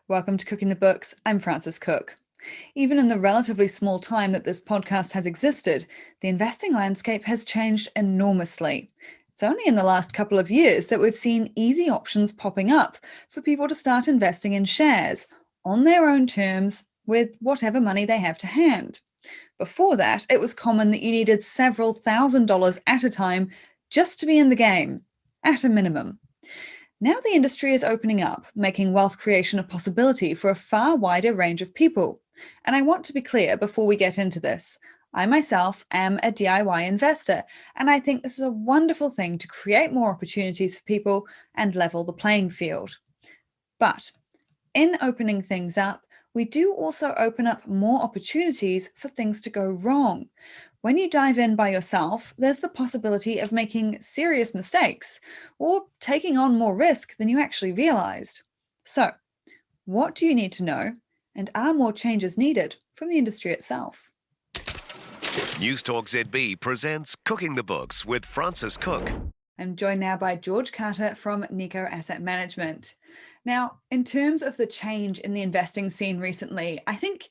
Welcome to Cooking the Books. I'm Frances Cook. Even in the relatively small time that this podcast has existed, the investing landscape has changed enormously. It's only in the last couple of years that we've seen easy options popping up for people to start investing in shares on their own terms with whatever money they have to hand. Before that, it was common that you needed several $1,000s at a time just to be in the game, at a minimum. Now the industry is opening up, making wealth creation a possibility for a far wider range of people. And I want to be clear before we get into this. I myself am a DIY investor, and I think this is a wonderful thing to create more opportunities for people and level the playing field. But in opening things up, we do also open up more opportunities for things to go wrong. When you dive in by yourself, there's the possibility of making serious mistakes or taking on more risk than you actually realized. So, what do you need to know? And are more changes needed from the industry itself? News Talk ZB presents Cooking the Books with Frances Cook. I'm joined now by George Carter from Nico Asset Management. Now, in terms of the change in the investing scene recently, I think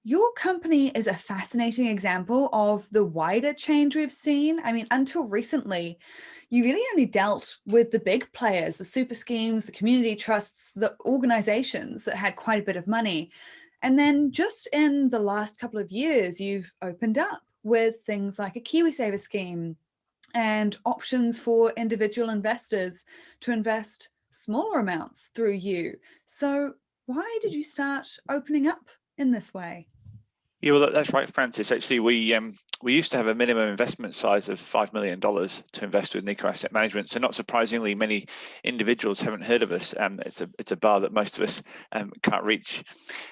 your company is a fascinating example of the wider change we've seen. I mean, until recently, you really only dealt with the big players, the super schemes, the community trusts, the organizations that had quite a bit of money. And then just in the last couple of years, you've opened up with things like a KiwiSaver scheme and options for individual investors to invest smaller amounts through you. So why did you start opening up in this way? Yeah, well, that's right, Francis. Actually, we used to have a minimum investment size of $5 million to invest with Nico Asset Management. So, not surprisingly, many individuals haven't heard of us. It's a bar that most of us can't reach.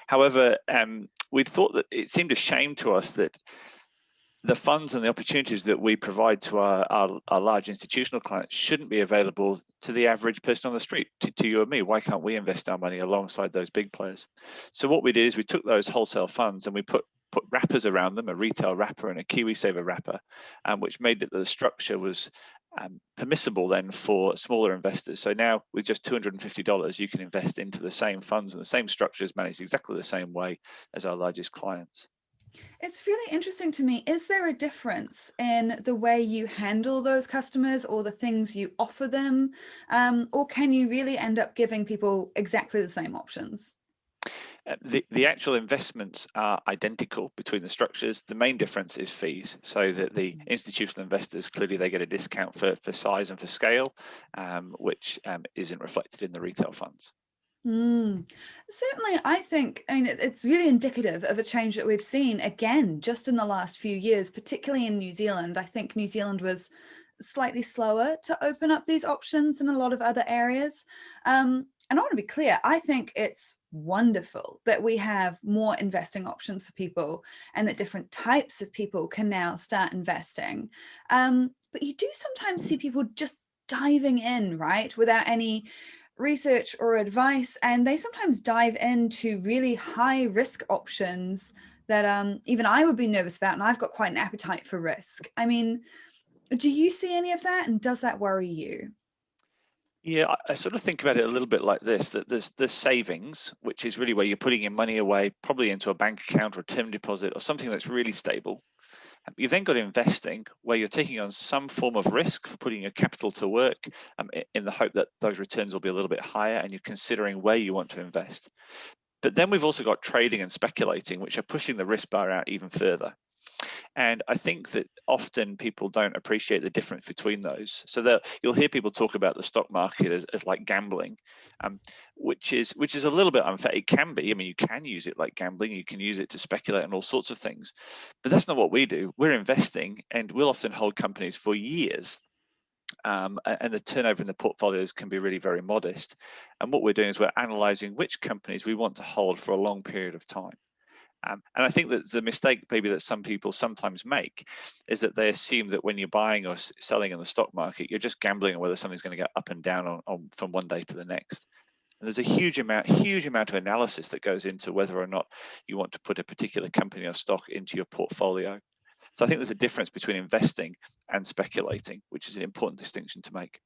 However, we thought that it seemed a shame to us that the funds and the opportunities that we provide to our large institutional clients shouldn't be available to the average person on the street, to you and me. Why can't we invest our money alongside those big players? So what we did is we took those wholesale funds and we put wrappers around them, a retail wrapper and a KiwiSaver wrapper, which made it that the structure was permissible then for smaller investors. So now with just $250, you can invest into the same funds and the same structures managed exactly the same way as our largest clients. It's really interesting to me. Is there a difference in the way you handle those customers or the things you offer them? Or can you really end up giving people exactly the same options? The actual investments are identical between the structures. The main difference is fees. So that the institutional investors, clearly they get a discount for size and for scale, which isn't reflected in the retail funds. Certainly, I think, it's really indicative of a change that we've seen again just in the last few years, particularly in New Zealand. I think New Zealand was slightly slower to open up these options than a lot of other areas. And I want to be clear, I think it's wonderful that we have more investing options for people and that different types of people can now start investing. But you do sometimes see people just diving in, right, without any research or advice, and they sometimes dive into really high risk options that even I would be nervous about, and I've got quite an appetite for risk. I mean, do you see any of that, and does that worry you? Yeah, I sort of think about it a little bit like this, that there's savings, which is really where you're putting your money away, probably into a bank account or a term deposit or something that's really stable. You've then got investing, where you're taking on some form of risk for putting your capital to work in the hope that those returns will be a little bit higher, and you're considering where you want to invest. But then we've also got trading and speculating, which are pushing the risk bar out even further. And I think that often people don't appreciate the difference between those. So that you'll hear people talk about the stock market as like gambling, which is a little bit unfair. It can be. I mean, you can use it like gambling. You can use it to speculate on all sorts of things, but that's not what we do. We're investing, and we'll often hold companies for years. And the turnover in the portfolios can be really very modest. And what we're doing is we're analyzing which companies we want to hold for a long period of time. And I think that the mistake maybe that some people sometimes make is that they assume that when you're buying or selling in the stock market, you're just gambling on whether something's going to go up and down on from one day to the next. And there's a huge amount of analysis that goes into whether or not you want to put a particular company or stock into your portfolio. So I think there's a difference between investing and speculating, which is an important distinction to make.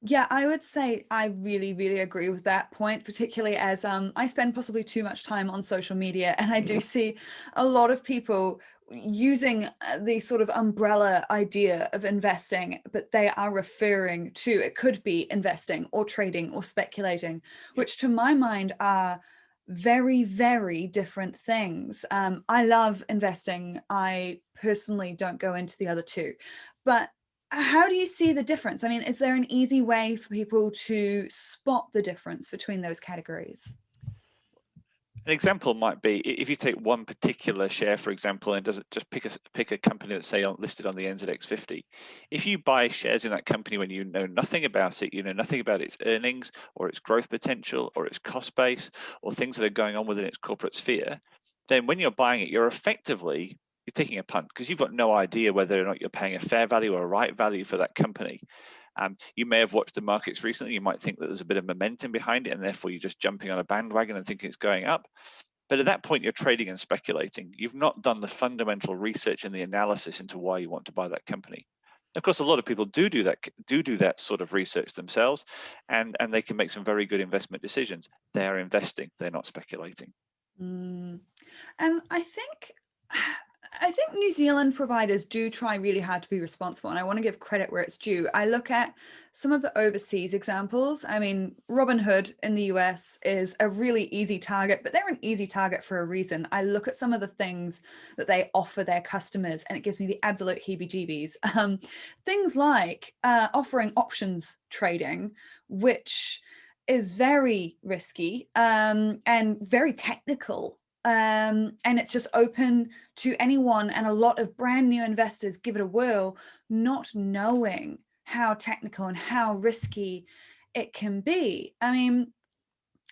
Yeah, I would say I really, really agree with that point, particularly as I spend possibly too much time on social media, and I do see a lot of people using the sort of umbrella idea of investing, but they are referring to it could be investing or trading or speculating, which to my mind are very, very different things. I love investing. I personally don't go into the other two, but how do you see the difference? I mean, is there an easy way for people to spot the difference between those categories? An example might be if you take one particular share, for example, and does it just pick a company that's say listed on the NZX 50. If you buy shares in that company when you know nothing about it, you know nothing about its earnings or its growth potential or its cost base or things that are going on within its corporate sphere, then when you're buying it, you're taking a punt because you've got no idea whether or not you're paying a fair value or a right value for that company. You may have watched the markets recently. You might think that there's a bit of momentum behind it, and therefore you're just jumping on a bandwagon and thinking it's going up. But at that point, you're trading and speculating. You've not done the fundamental research and the analysis into why you want to buy that company. Of course, a lot of people do that sort of research themselves, and they can make some very good investment decisions. They are investing; they're not speculating. Mm. And I think New Zealand providers do try really hard to be responsible, and I want to give credit where it's due. I look at some of the overseas examples. I mean, Robinhood in the US is a really easy target, but they're an easy target for a reason. I look at some of the things that they offer their customers, and it gives me the absolute heebie-jeebies. Things like offering options trading, which is very risky and very technical. And it's just open to anyone, and a lot of brand new investors give it a whirl, not knowing how technical and how risky it can be. I mean,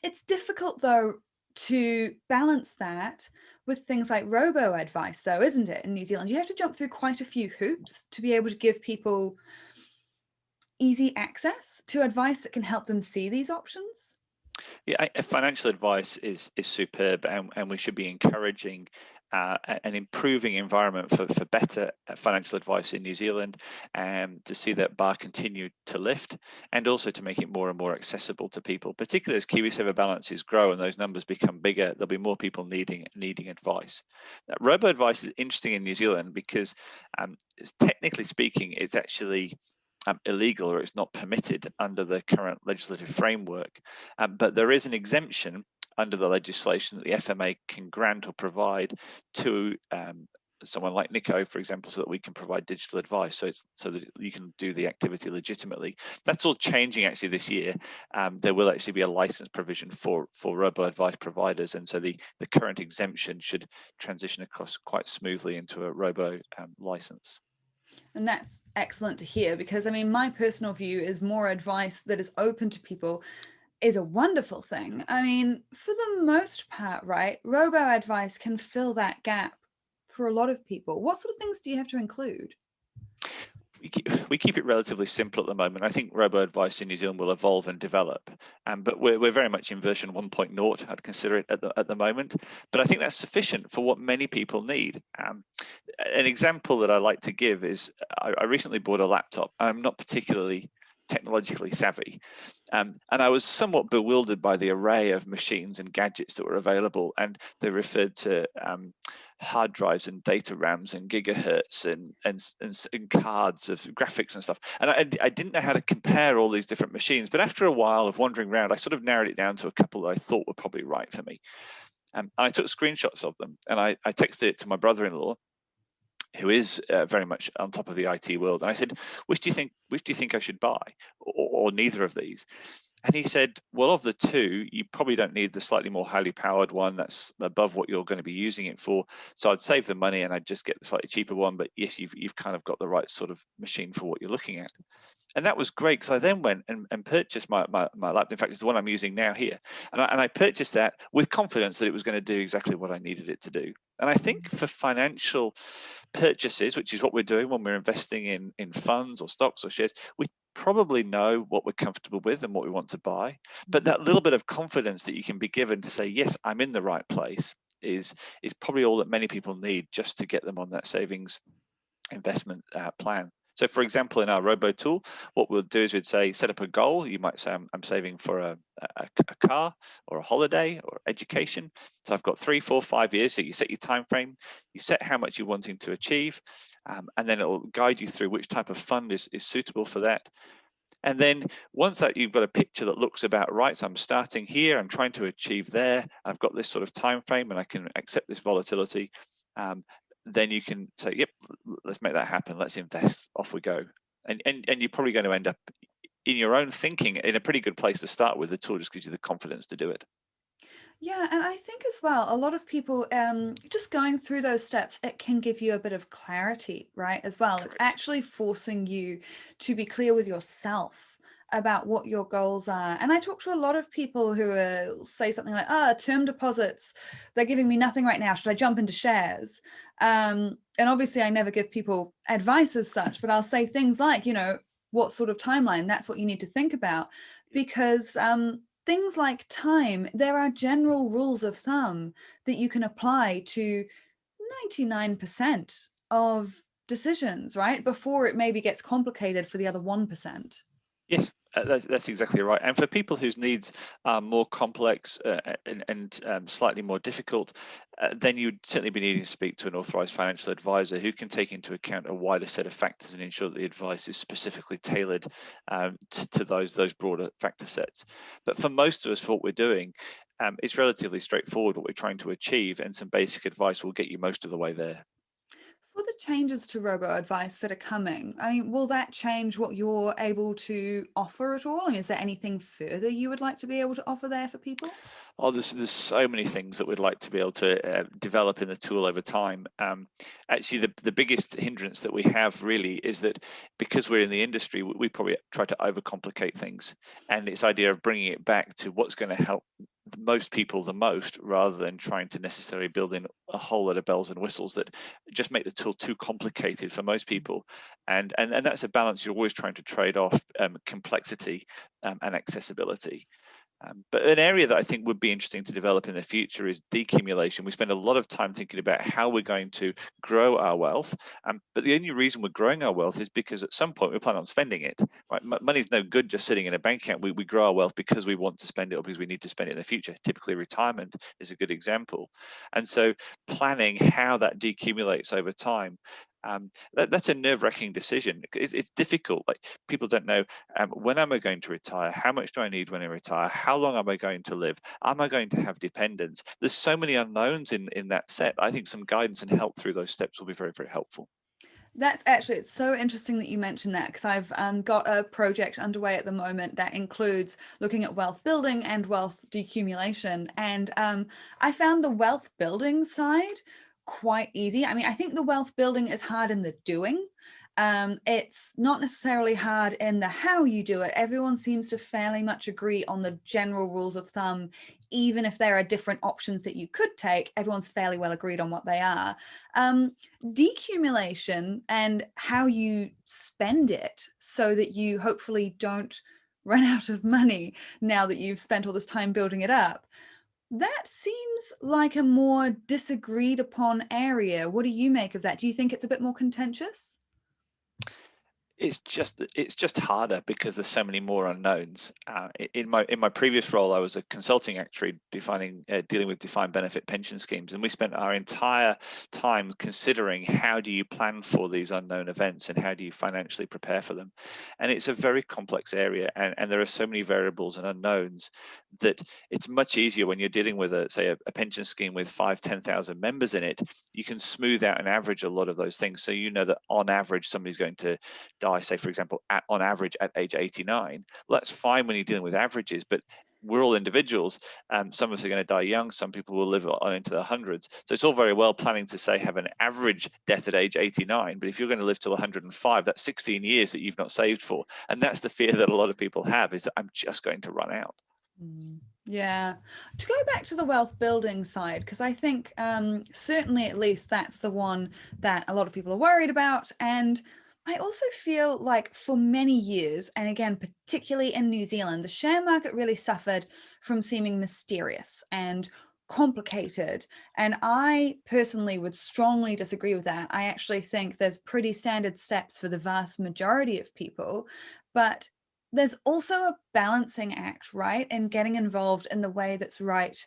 it's difficult though to balance that with things like robo advice, though, isn't it? In New Zealand, you have to jump through quite a few hoops to be able to give people easy access to advice that can help them see these options. Yeah, financial advice is superb, and we should be encouraging an improving environment for better financial advice in New Zealand, and to see that bar continue to lift, and also to make it more and more accessible to people, particularly as KiwiSaver balances grow and those numbers become bigger. There'll be more people needing advice. Robo advice is interesting in New Zealand because, technically speaking, it's actually illegal, or it's not permitted under the current legislative framework. But there is an exemption under the legislation that the FMA can grant or provide to someone like Nico, for example, so that we can provide digital advice, so that you can do the activity legitimately. That's all changing actually this year. There will actually be a license provision for robo advice providers, and so the current exemption should transition across quite smoothly into a robo license. And that's excellent to hear, because I mean, my personal view is more advice that is open to people is a wonderful thing. I mean, for the most part, right, robo advice can fill that gap for a lot of people. What sort of things do you have to include? We keep it relatively simple at the moment. I think robo advice in New Zealand will evolve and develop, but we're very much in version 1.0. I'd consider it at the moment, but I think that's sufficient for what many people need. An example that I like to give is I recently bought a laptop. I'm not particularly technologically savvy, and I was somewhat bewildered by the array of machines and gadgets that were available, and they referred to hard drives and data RAMs and gigahertz and cards of graphics and stuff. And I didn't know how to compare all these different machines. But after a while of wandering around, I sort of narrowed it down to a couple that I thought were probably right for me. And I took screenshots of them, and I texted it to my brother-in-law, who is very much on top of the IT world. And I said, which do you think I should buy, or neither of these? And he said, well, of the two, you probably don't need the slightly more highly powered one that's above what you're going to be using it for. So I'd save the money and I'd just get the slightly cheaper one. But yes, you've kind of got the right sort of machine for what you're looking at. And that was great, because I then went and purchased my laptop. In fact, it's the one I'm using now here. And I purchased that with confidence that it was going to do exactly what I needed it to do. And I think for financial purchases, which is what we're doing when we're investing in funds or stocks or shares, we probably know what we're comfortable with and what we want to buy. But that little bit of confidence that you can be given to say, yes, I'm in the right place, is probably all that many people need just to get them on that savings investment plan. So for example, in our robo tool, what we'll do is we'd say, set up a goal. You might say, I'm saving for a car or a holiday or education. So I've got 3, 4, 5 years. So you set your time frame, you set how much you're wanting to achieve, and then it'll guide you through which type of fund is suitable for that. And then once that you've got a picture that looks about right, so I'm starting here, I'm trying to achieve there, I've got this sort of time frame and I can accept this volatility, then you can say, yep, let's make that happen, let's invest, off we go. And you're probably going to end up in your own thinking in a pretty good place to start with. The tool just gives you the confidence to do it. Yeah, and I think as well, a lot of people, just going through those steps, it can give you a bit of clarity, right? As well, it's Correct. actually forcing you to be clear with yourself about what your goals are. And I talk to a lot of people who say something like, term deposits, they're giving me nothing right now. Should I jump into shares? And obviously, I never give people advice as such, but I'll say things like, what sort of timeline? That's what you need to think about, because things like time, there are general rules of thumb that you can apply to 99% of decisions, right? Before it maybe gets complicated for the other 1%. Yes, that's exactly right. And for people whose needs are more complex and slightly more difficult, then you'd certainly be needing to speak to an authorized financial advisor who can take into account a wider set of factors and ensure that the advice is specifically tailored to those broader factor sets. But for most of us, for what we're doing, it's relatively straightforward what we're trying to achieve, and some basic advice will get you most of the way there. For the changes to robo advice that are coming, I mean, will that change what you're able to offer at all? I mean, is there anything further you would like to be able to offer there for people? Oh, there's so many things that we'd like to be able to develop in the tool over time. Actually, the biggest hindrance that we have really is that because we're in the industry, we probably try to overcomplicate things, and it's idea of bringing it back to what's going to help most people the most, rather than trying to necessarily build in a whole lot of bells and whistles that just make the tool too complicated for most people. And that's a balance you're always trying to trade off, complexity and accessibility. But an area that I think would be interesting to develop in the future is decumulation. We spend a lot of time thinking about how we're going to grow our wealth, but the only reason we're growing our wealth is because at some point we plan on spending it. Right? Money's no good just sitting in a bank account. We grow our wealth because we want to spend it or because we need to spend it in the future. Typically, retirement is a good example. And so, planning how that decumulates over time. That's a nerve-wracking decision. It's difficult. Like, people don't know, when am I going to retire? How much do I need when I retire? How long am I going to live? Am I going to have dependents? There's so many unknowns in that set. I think some guidance and help through those steps will be very, very helpful. That's actually, it's so interesting that you mentioned that, because I've got a project underway at the moment that includes looking at wealth building and wealth decumulation. And I found the wealth building side quite easy. I mean, I think the wealth building is hard in the doing. It's not necessarily hard in the how you do it. Everyone seems to fairly much agree on the general rules of thumb. Even if there are different options that you could take, everyone's fairly well agreed on what they are. Decumulation and how you spend it so that you hopefully don't run out of money now that you've spent all this time building it up. That seems like a more disagreed upon area. What do you make of that? Do you think it's a bit more contentious? It's just harder because there's so many more unknowns. In my previous role, I was a consulting actuary dealing with defined benefit pension schemes, and we spent our entire time considering how do you plan for these unknown events and how do you financially prepare for them. And it's a very complex area, and there are so many variables and unknowns that it's much easier when you're dealing with a pension scheme with 5,000-10,000 members in it. You can smooth out and average a lot of those things, so you know that on average somebody's going to die, say, for example, on average at age 89. Well, that's fine when you're dealing with averages, but we're all individuals. Some of us are going to die young. Some people will live on into their hundreds. So it's all very well planning to say have an average death at age 89, but if you're going to live till 105, that's 16 years that you've not saved for. And that's the fear that a lot of people have, is that I'm just going to run out. Yeah. To go back to the wealth building side, because I think certainly at least that's the one that a lot of people are worried about. And I also feel like for many years, and again, particularly in New Zealand, the share market really suffered from seeming mysterious and complicated. And I personally would strongly disagree with that. I actually think there's pretty standard steps for the vast majority of people, but there's also a balancing act, right? And getting involved in the way that's right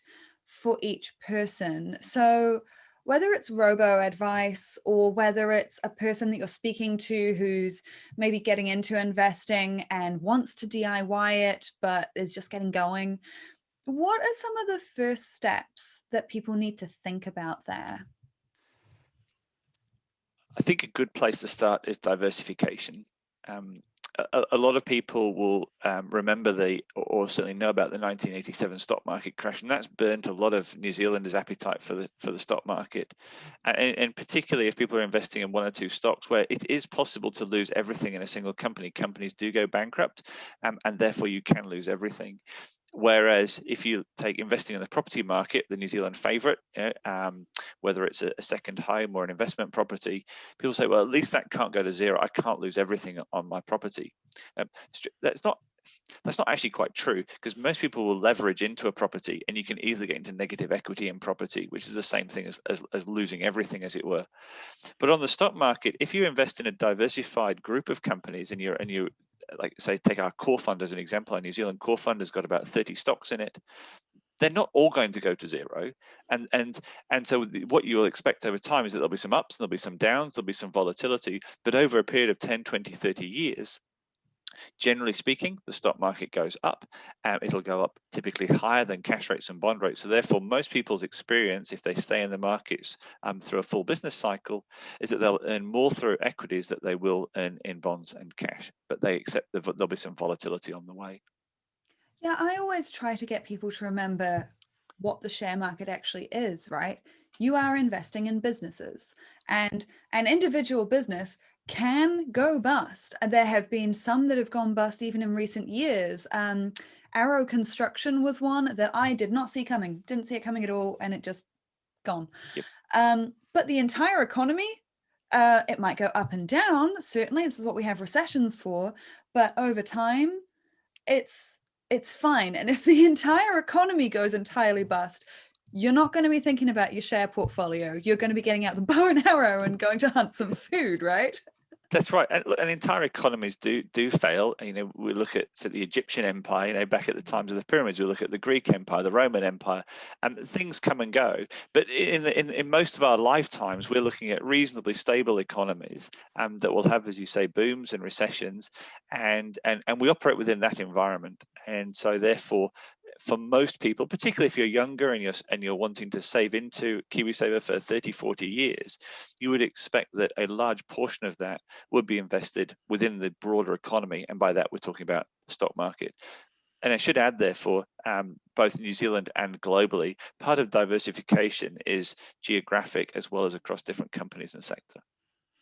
for each person. So whether it's robo advice or whether it's a person that you're speaking to who's maybe getting into investing and wants to DIY it, but is just getting going, what are some of the first steps that people need to think about there? I think a good place to start is diversification. Um, a lot of people will remember or certainly know about the 1987 stock market crash, and that's burnt a lot of New Zealanders' appetite for the stock market. And particularly if people are investing in one or two stocks, where it is possible to lose everything in a single company. Companies do go bankrupt, and therefore you can lose everything. Whereas if you take investing in the property market, the New Zealand favourite, whether it's a second home or an investment property, people say, well, at least that can't go to zero. I can't lose everything on my property. That's not actually quite true, because most people will leverage into a property and you can easily get into negative equity in property, which is the same thing as losing everything, as it were. But on the stock market, if you invest in a diversified group of companies and you like say take our core fund as an example, our New Zealand core fund has got about 30 stocks in it. They're not all going to go to zero, and so what you'll expect over time is that there'll be some ups, there'll be some downs, there'll be some volatility, but over a period of 10, 20, 30 years, generally speaking, the stock market goes up. It'll go up typically higher than cash rates and bond rates. So therefore, most people's experience, if they stay in the markets through a full business cycle, is that they'll earn more through equities that they will earn in bonds and cash. But they accept that there'll be some volatility on the way. Yeah, I always try to get people to remember what the share market actually is, right? You are investing in businesses, and an individual business can go bust. There have been some that have gone bust even in recent years. Arrow Construction was one that I did not see coming, didn't see it coming at all, and it just gone. Yep. But the entire economy, it might go up and down. Certainly, this is what we have recessions for. But over time, it's fine. And if the entire economy goes entirely bust, you're not going to be thinking about your share portfolio. You're going to be getting out the bow and arrow and going to hunt some food, right? That's right, and entire economies do fail. We look at the Egyptian Empire. Back at the times of the pyramids, we look at the Greek Empire, the Roman Empire, and things come and go. But in most of our lifetimes, we're looking at reasonably stable economies that will have, as you say, booms and recessions, and we operate within that environment. And so, therefore, for most people, particularly if you're younger and you're wanting to save into KiwiSaver for 30, 40 years, you would expect that a large portion of that would be invested within the broader economy. And by that, we're talking about the stock market. And I should add, therefore, both New Zealand and globally, part of diversification is geographic as well as across different companies and sector.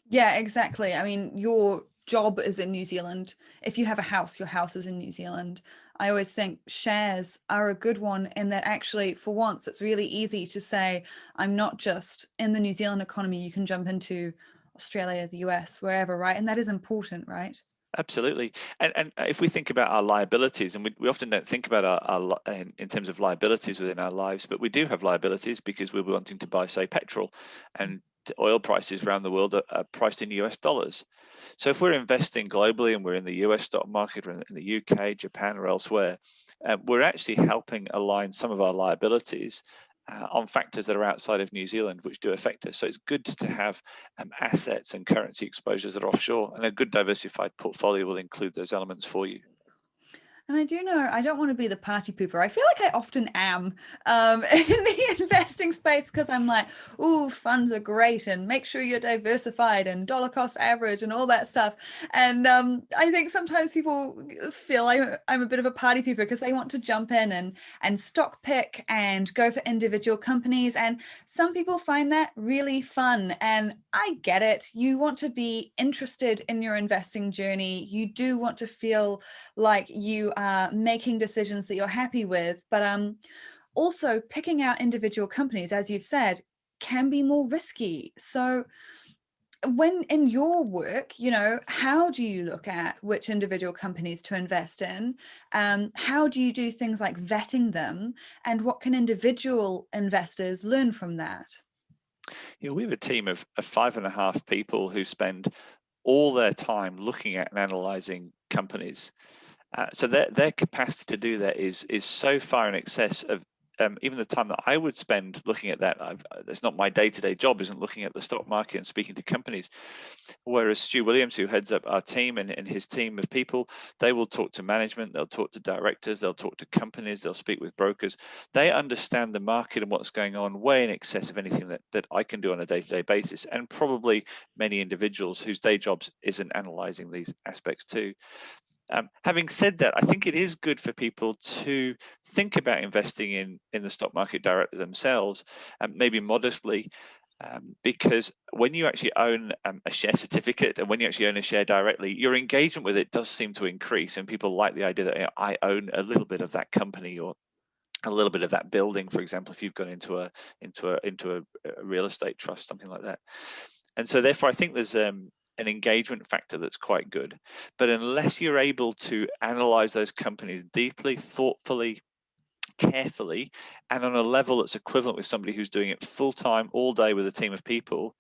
Yeah, exactly. I mean, your job is in New Zealand. If you have a house, your house is in New Zealand. I always think shares are a good one in that actually, for once, it's really easy to say, I'm not just in the New Zealand economy. You can jump into Australia, the US, wherever, right? And that is important, right? Absolutely. And if we think about our liabilities, and we often don't think about in terms of liabilities within our lives, but we do have liabilities because we're wanting to buy, say, petrol, and oil prices around the world are priced in US dollars. So if we're investing globally and we're in the US stock market or in the UK, Japan, or elsewhere, we're actually helping align some of our liabilities on factors that are outside of New Zealand, which do affect us. So it's good to have assets and currency exposures that are offshore, and a good diversified portfolio will include those elements for you. And I do know I don't want to be the party pooper. I feel like I often am in the investing space, because I'm like, ooh, funds are great and make sure you're diversified and dollar cost average and all that stuff. And I think sometimes people feel I'm a bit of a party pooper because they want to jump in and stock pick and go for individual companies. And some people find that really fun. And I get it. You want to be interested in your investing journey. You do want to feel like you are making decisions that you're happy with, but also picking out individual companies, as you've said, can be more risky. So when in your work, how do you look at which individual companies to invest in? How do you do things like vetting them? And what can individual investors learn from that? We have a team of 5.5 people who spend all their time looking at and analyzing companies. So their capacity to do that is so far in excess of even the time that I would spend looking at that. That's not my day-to-day job, isn't looking at the stock market and speaking to companies. Whereas Stu Williams, who heads up our team and his team of people, they will talk to management, they'll talk to directors, they'll talk to companies, they'll speak with brokers. They understand the market and what's going on way in excess of anything that I can do on a day-to-day basis, and probably many individuals whose day jobs isn't analyzing these aspects too. Having said that, I think it is good for people to think about investing in the stock market directly themselves, maybe modestly, because when you actually own a share certificate and when you actually own a share directly, your engagement with it does seem to increase, and people like the idea that I own a little bit of that company or a little bit of that building, for example, if you've gone into a real estate trust, something like that. And so therefore I think there's an engagement factor that's quite good. But unless you're able to analyze those companies deeply, thoughtfully, carefully, and on a level that's equivalent with somebody who's doing it full time all day with a team of people,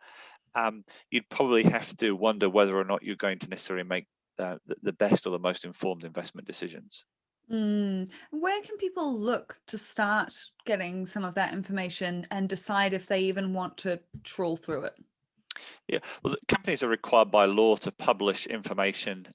you'd probably have to wonder whether or not you're going to necessarily make the best or the most informed investment decisions. Where can people look to start getting some of that information and decide if they even want to trawl through it? Yeah, well, the companies are required by law to publish information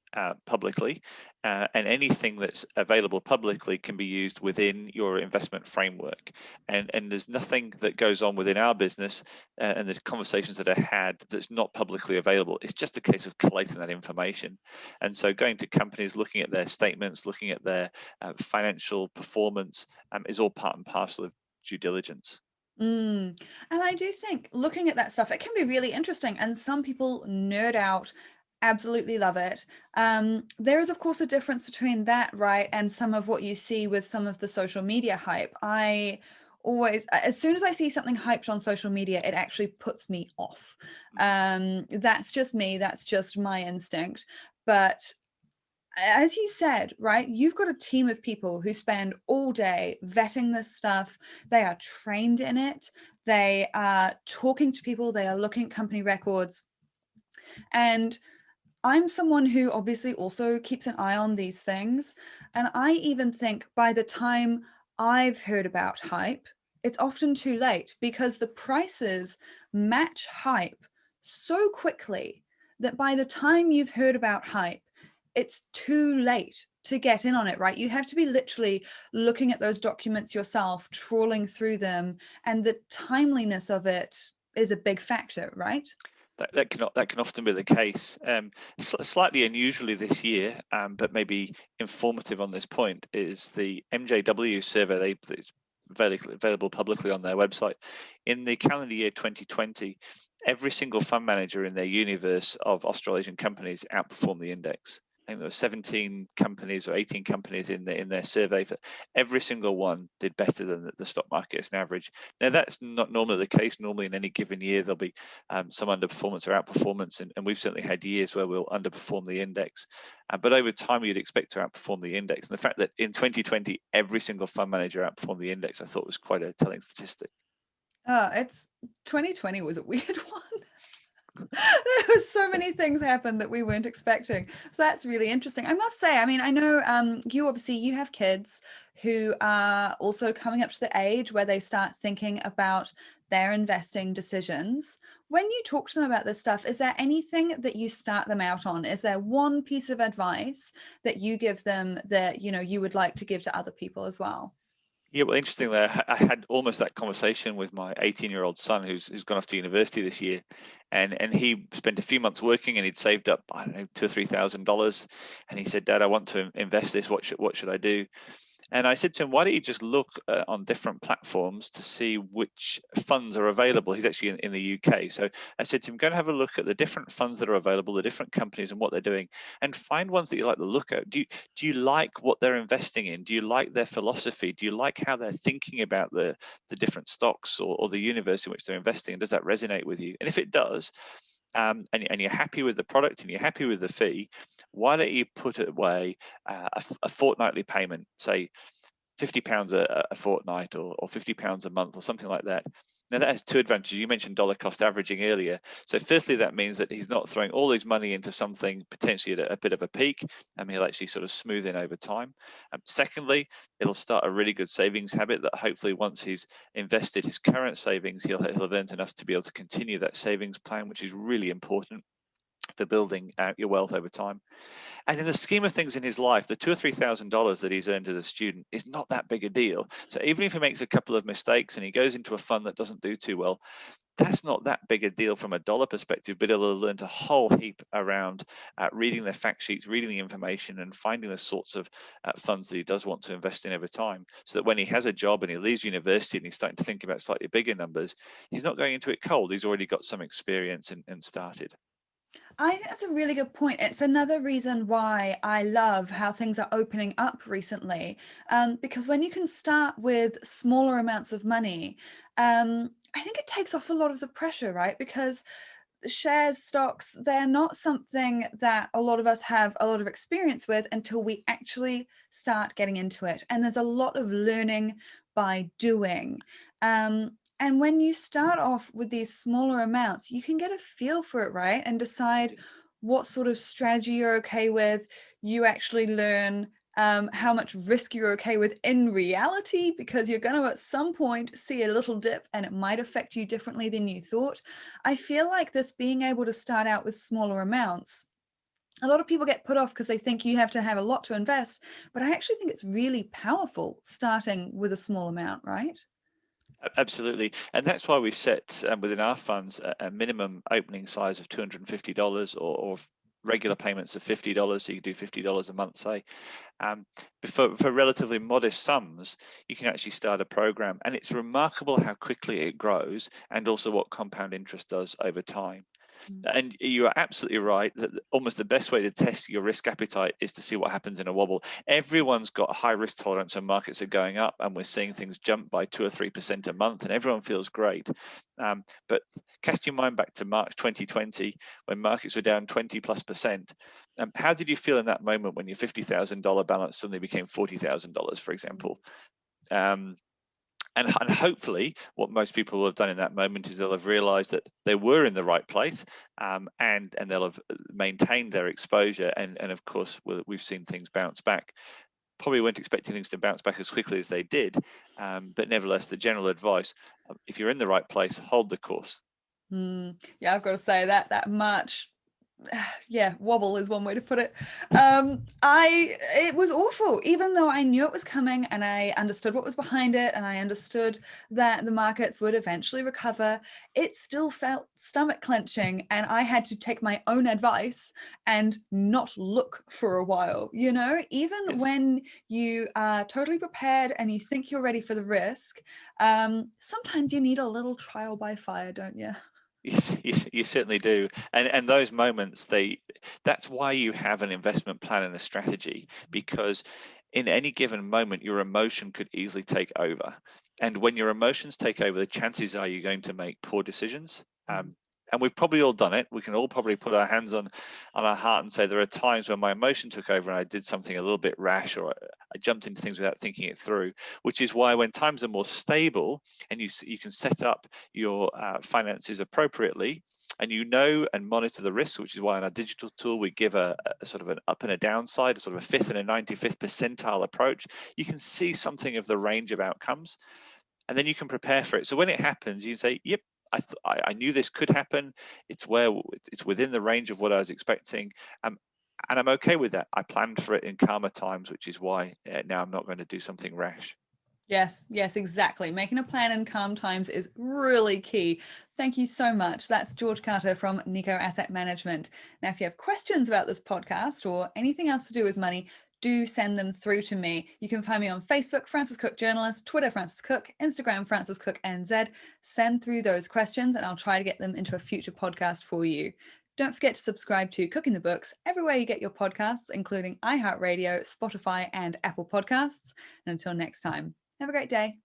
publicly, and anything that's available publicly can be used within your investment framework. And there's nothing that goes on within our business and the conversations that are had that's not publicly available. It's just a case of collating that information. And so going to companies, looking at their statements, looking at their financial performance is all part and parcel of due diligence. And I do think looking at that stuff, it can be really interesting. And some people nerd out, absolutely love it. There is, of course, a difference between that, right, and some of what you see with some of the social media hype. I always, as soon as I see something hyped on social media, it actually puts me off. That's just me, that's just my instinct. But as you said, right, you've got a team of people who spend all day vetting this stuff. They are trained in it. They are talking to people. They are looking at company records. And I'm someone who obviously also keeps an eye on these things. And I even think by the time I've heard about hype, it's often too late because the prices match hype so quickly that by the time you've heard about hype, it's too late to get in on it, right? You have to be literally looking at those documents yourself, trawling through them, and the timeliness of it is a big factor, right? That can often be the case. Slightly unusually this year, but maybe informative on this point, is the MJW survey that's available publicly on their website. In the calendar year 2020, every single fund manager in their universe of Australasian companies outperformed the index. I think there were 17 companies or 18 companies in their survey. For every single one did better than the stock market as an average. Now that's not normally the case. Normally in any given year there'll be some underperformance or outperformance, and we've certainly had years where we'll underperform the index. But over time you'd expect to outperform the index. And the fact that in 2020 every single fund manager outperformed the index, I thought was quite a telling statistic. It's 2020 was a weird one. There was so many things happened that we weren't expecting. So that's really interesting. I must say, I mean, I know you have kids who are also coming up to the age where they start thinking about their investing decisions. When you talk to them about this stuff, is there anything that you start them out on? Is there one piece of advice that you give them that, you would like to give to other people as well? Yeah, well, interestingly, I had almost that conversation with my 18-year-old son who's gone off to university this year, and he spent a few months working and he'd saved up, I don't know, $2,000 or $3,000, and he said, "Dad, I want to invest this. What should I do?" And I said to him, "Why don't you just look on different platforms to see which funds are available?" He's actually in the UK. So I said to him, "Go and have a look at the different funds that are available, the different companies and what they're doing, and find ones that you like the look at. Do you like what they're investing in? Do you like their philosophy? Do you like how they're thinking about the different stocks or the universe in which they're investing? And does that resonate with you? And if it does, and you're happy with the product and you're happy with the fee, why don't you put away a fortnightly payment, say £50 a fortnight or £50 a month or something like that. Now that has two advantages. You mentioned dollar cost averaging earlier. So firstly, that means that he's not throwing all his money into something potentially at a bit of a peak, and he'll actually sort of smooth in over time. Secondly, it'll start a really good savings habit that hopefully once he's invested his current savings, he'll have earned enough to be able to continue that savings plan, which is really important for building out your wealth over time. And in the scheme of things in his life, the $2,000 or $3,000 that he's earned as a student is not that big a deal. So even if he makes a couple of mistakes and he goes into a fund that doesn't do too well, that's not that big a deal from a dollar perspective, but he'll have learned a whole heap around reading the fact sheets, reading the information, and finding the sorts of funds that he does want to invest in over time. So that when he has a job and he leaves university and he's starting to think about slightly bigger numbers, he's not going into it cold. He's already got some experience and started. I think that's a really good point. It's another reason why I love how things are opening up recently, because when you can start with smaller amounts of money, I think it takes off a lot of the pressure, right? Because shares, stocks, they're not something that a lot of us have a lot of experience with until we actually start getting into it. And there's a lot of learning by doing. And when you start off with these smaller amounts, you can get a feel for it, right? And decide what sort of strategy you're okay with. You actually learn how much risk you're okay with in reality, because you're going to at some point see a little dip and it might affect you differently than you thought. I feel like this being able to start out with smaller amounts, a lot of people get put off because they think you have to have a lot to invest, but I actually think it's really powerful starting with a small amount, right? Absolutely. And that's why we set within our funds a minimum opening size of $250 or regular payments of $50. So you can do $50 a month, say. For relatively modest sums, you can actually start a program. And it's remarkable how quickly it grows and also what compound interest does over time. And you are absolutely right that almost the best way to test your risk appetite is to see what happens in a wobble. Everyone's got a high risk tolerance when markets are going up, and we're seeing things jump by 2 or 3% a month, and everyone feels great. But cast your mind back to March 2020 when markets were down 20+%. How did you feel in that moment when your $50,000 balance suddenly became $40,000, for example? And hopefully what most people will have done in that moment is they'll have realized that they were in the right place, and they'll have maintained their exposure. And of course, we've seen things bounce back. Probably weren't expecting things to bounce back as quickly as they did. But nevertheless, the general advice, if you're in the right place, hold the course. Yeah, I've got to say that March, yeah, wobble is one way to put it. It was awful, even though I knew it was coming and I understood what was behind it and I understood that the markets would eventually recover. It still felt stomach clenching, and I had to take my own advice and not look for a while. Even Yes. when you are totally prepared and you think you're ready for the risk, sometimes you need a little trial by fire, don't you? You certainly do, and those moments, that's why you have an investment plan and a strategy, because in any given moment your emotion could easily take over, and when your emotions take over, the chances are you're going to make poor decisions. And we've probably all done it. We can all probably put our hands on our heart and say there are times when my emotion took over and I did something a little bit rash, or I jumped into things without thinking it through. Which is why when times are more stable and you can set up your finances appropriately, and and monitor the risks, which is why in our digital tool we give a sort of an up and a downside, a sort of a 5th and a 95th percentile approach. You can see something of the range of outcomes, and then you can prepare for it. So when it happens, you say, "Yep, I knew this could happen. It's within the range of what I was expecting, and I'm okay with that. I planned for it in calmer times, which is why now I'm not going to do something rash." Yes, exactly. Making a plan in calm times is really key. Thank you so much. That's George Carter from Nico Asset Management. Now, if you have questions about this podcast or anything else to do with money, do send them through to me. You can find me on Facebook, Francis Cook Journalist, Twitter, Francis Cook, Instagram, Francis Cook NZ. Send through those questions and I'll try to get them into a future podcast for you. Don't forget to subscribe to Cooking the Books everywhere you get your podcasts, including iHeartRadio, Spotify, and Apple Podcasts. And until next time, have a great day.